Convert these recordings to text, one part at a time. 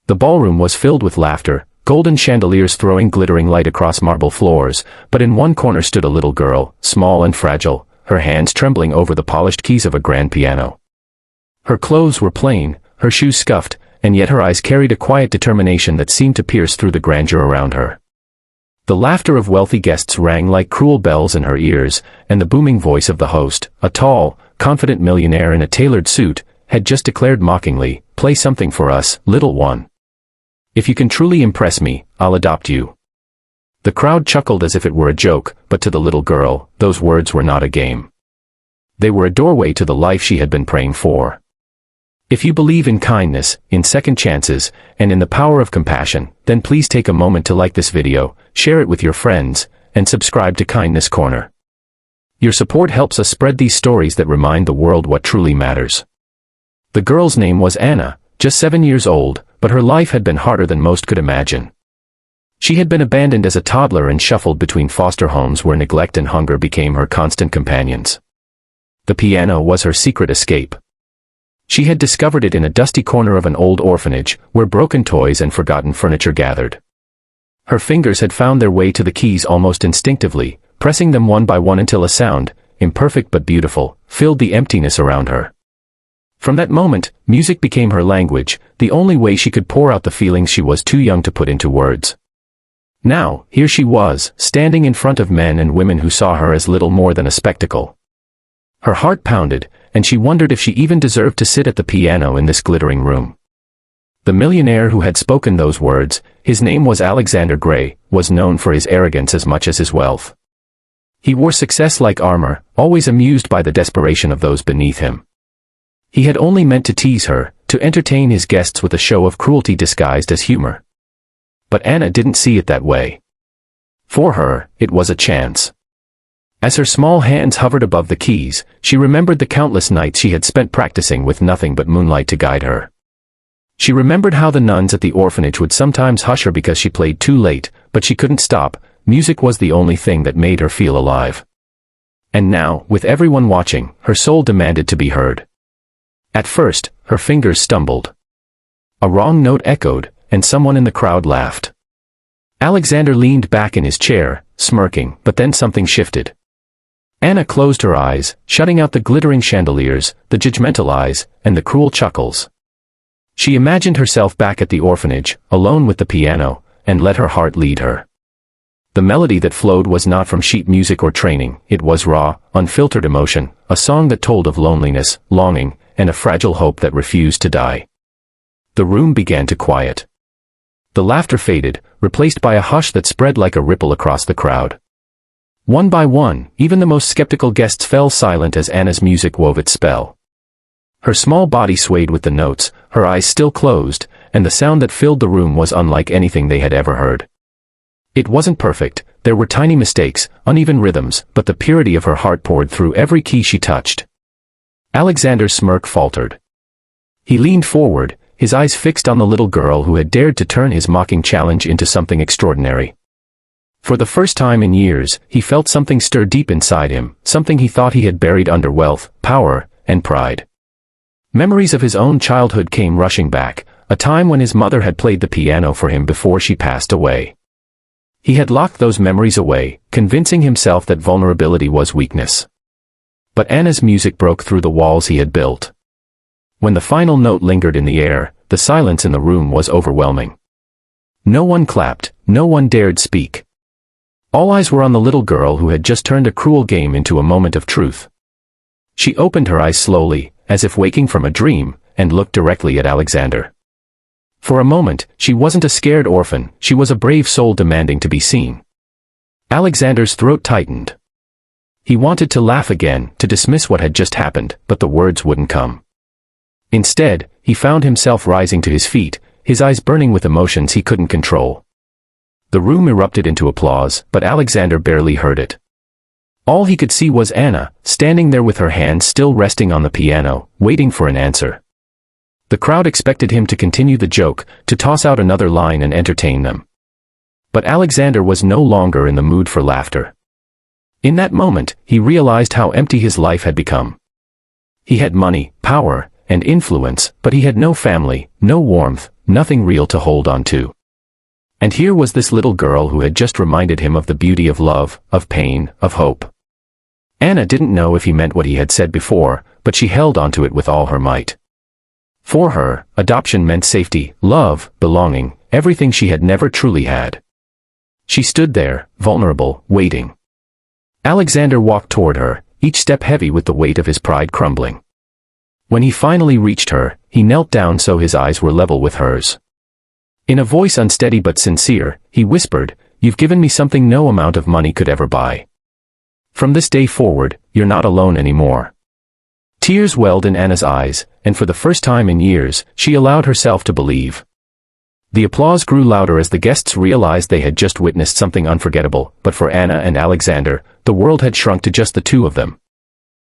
The ballroom was filled with laughter, golden chandeliers throwing glittering light across marble floors, but in one corner stood a little girl, small and fragile, her hands trembling over the polished keys of a grand piano. Her clothes were plain, her shoes scuffed, and yet her eyes carried a quiet determination that seemed to pierce through the grandeur around her. The laughter of wealthy guests rang like cruel bells in her ears, and the booming voice of the host, a tall, confident millionaire in a tailored suit, had just declared mockingly, "Play something for us, little one. If you can truly impress me, I'll adopt you." The crowd chuckled as if it were a joke, but to the little girl, those words were not a game. They were a doorway to the life she had been praying for. If you believe in kindness, in second chances, and in the power of compassion, then please take a moment to like this video, share it with your friends, and subscribe to Kindness Corner. Your support helps us spread these stories that remind the world what truly matters. The girl's name was Anna, just 7 years old, but her life had been harder than most could imagine. She had been abandoned as a toddler and shuffled between foster homes where neglect and hunger became her constant companions. The piano was her secret escape. She had discovered it in a dusty corner of an old orphanage, where broken toys and forgotten furniture gathered. Her fingers had found their way to the keys almost instinctively, pressing them one by one until a sound, imperfect but beautiful, filled the emptiness around her. From that moment, music became her language, the only way she could pour out the feelings she was too young to put into words. Now, here she was, standing in front of men and women who saw her as little more than a spectacle. Her heart pounded, and she wondered if she even deserved to sit at the piano in this glittering room. The millionaire who had spoken those words, his name was Alexander Gray, was known for his arrogance as much as his wealth. He wore success like armor, always amused by the desperation of those beneath him. He had only meant to tease her, to entertain his guests with a show of cruelty disguised as humor. But Anna didn't see it that way. For her, it was a chance. As her small hands hovered above the keys, she remembered the countless nights she had spent practicing with nothing but moonlight to guide her. She remembered how the nuns at the orphanage would sometimes hush her because she played too late, but she couldn't stop. Music was the only thing that made her feel alive. And now, with everyone watching, her soul demanded to be heard. At first, her fingers stumbled. A wrong note echoed, and someone in the crowd laughed. Alexander leaned back in his chair, smirking, but then something shifted. Anna closed her eyes, shutting out the glittering chandeliers, the judgmental eyes, and the cruel chuckles. She imagined herself back at the orphanage, alone with the piano, and let her heart lead her. The melody that flowed was not from sheet music or training, it was raw, unfiltered emotion, a song that told of loneliness, longing, and a fragile hope that refused to die. The room began to quiet. The laughter faded, replaced by a hush that spread like a ripple across the crowd. One by one, even the most skeptical guests fell silent as Anna's music wove its spell. Her small body swayed with the notes, her eyes still closed, and the sound that filled the room was unlike anything they had ever heard. It wasn't perfect, there were tiny mistakes, uneven rhythms, but the purity of her heart poured through every key she touched. Alexander's smirk faltered. He leaned forward, his eyes fixed on the little girl who had dared to turn his mocking challenge into something extraordinary. For the first time in years, he felt something stir deep inside him, something he thought he had buried under wealth, power, and pride. Memories of his own childhood came rushing back, a time when his mother had played the piano for him before she passed away. He had locked those memories away, convincing himself that vulnerability was weakness. But Anna's music broke through the walls he had built. When the final note lingered in the air, the silence in the room was overwhelming. No one clapped, no one dared speak. All eyes were on the little girl who had just turned a cruel game into a moment of truth. She opened her eyes slowly, as if waking from a dream, and looked directly at Alexander. For a moment, she wasn't a scared orphan, she was a brave soul demanding to be seen. Alexander's throat tightened. He wanted to laugh again, to dismiss what had just happened, but the words wouldn't come. Instead, he found himself rising to his feet, his eyes burning with emotions he couldn't control. The room erupted into applause, but Alexander barely heard it. All he could see was Anna, standing there with her hands still resting on the piano, waiting for an answer. The crowd expected him to continue the joke, to toss out another line and entertain them. But Alexander was no longer in the mood for laughter. In that moment, he realized how empty his life had become. He had money, power, and influence, but he had no family, no warmth, nothing real to hold on to. And here was this little girl who had just reminded him of the beauty of love, of pain, of hope. Anna didn't know if he meant what he had said before, but she held onto it with all her might. For her, adoption meant safety, love, belonging, everything she had never truly had. She stood there, vulnerable, waiting. Alexander walked toward her, each step heavy with the weight of his pride crumbling. When he finally reached her, he knelt down so his eyes were level with hers. In a voice unsteady but sincere, he whispered, "You've given me something no amount of money could ever buy. From this day forward, you're not alone anymore." Tears welled in Anna's eyes, and for the first time in years, she allowed herself to believe. The applause grew louder as the guests realized they had just witnessed something unforgettable, but for Anna and Alexander, the world had shrunk to just the two of them.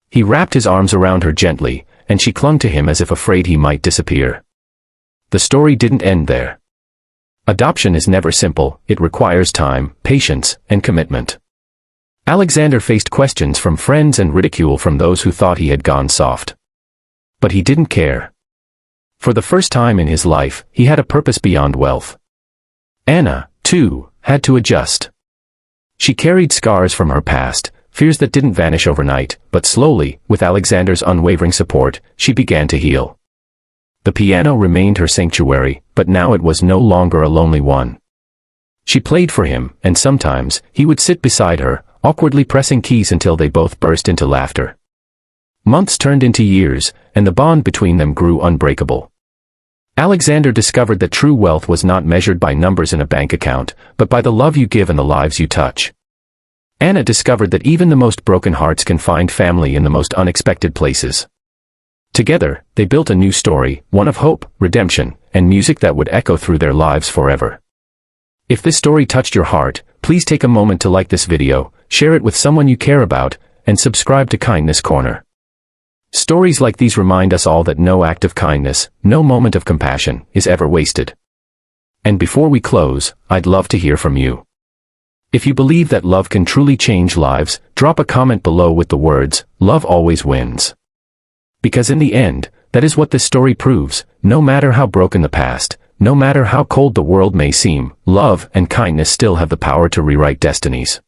He wrapped his arms around her gently, and she clung to him as if afraid he might disappear. The story didn't end there. Adoption is never simple, it requires time, patience, and commitment. Alexander faced questions from friends and ridicule from those who thought he had gone soft. But he didn't care. For the first time in his life, he had a purpose beyond wealth. Anna, too, had to adjust. She carried scars from her past, fears that didn't vanish overnight, but slowly, with Alexander's unwavering support, she began to heal. The piano remained her sanctuary, but now it was no longer a lonely one. She played for him, and sometimes, he would sit beside her, awkwardly pressing keys until they both burst into laughter. Months turned into years, and the bond between them grew unbreakable. Alexander discovered that true wealth was not measured by numbers in a bank account, but by the love you give and the lives you touch. Anna discovered that even the most broken hearts can find family in the most unexpected places. Together, they built a new story, one of hope, redemption, and music that would echo through their lives forever. If this story touched your heart, please take a moment to like this video, share it with someone you care about, and subscribe to Kindness Corner. Stories like these remind us all that no act of kindness, no moment of compassion, is ever wasted. And before we close, I'd love to hear from you. If you believe that love can truly change lives, drop a comment below with the words, "Love always wins." Because in the end, that is what this story proves, no matter how broken the past, no matter how cold the world may seem, love and kindness still have the power to rewrite destinies.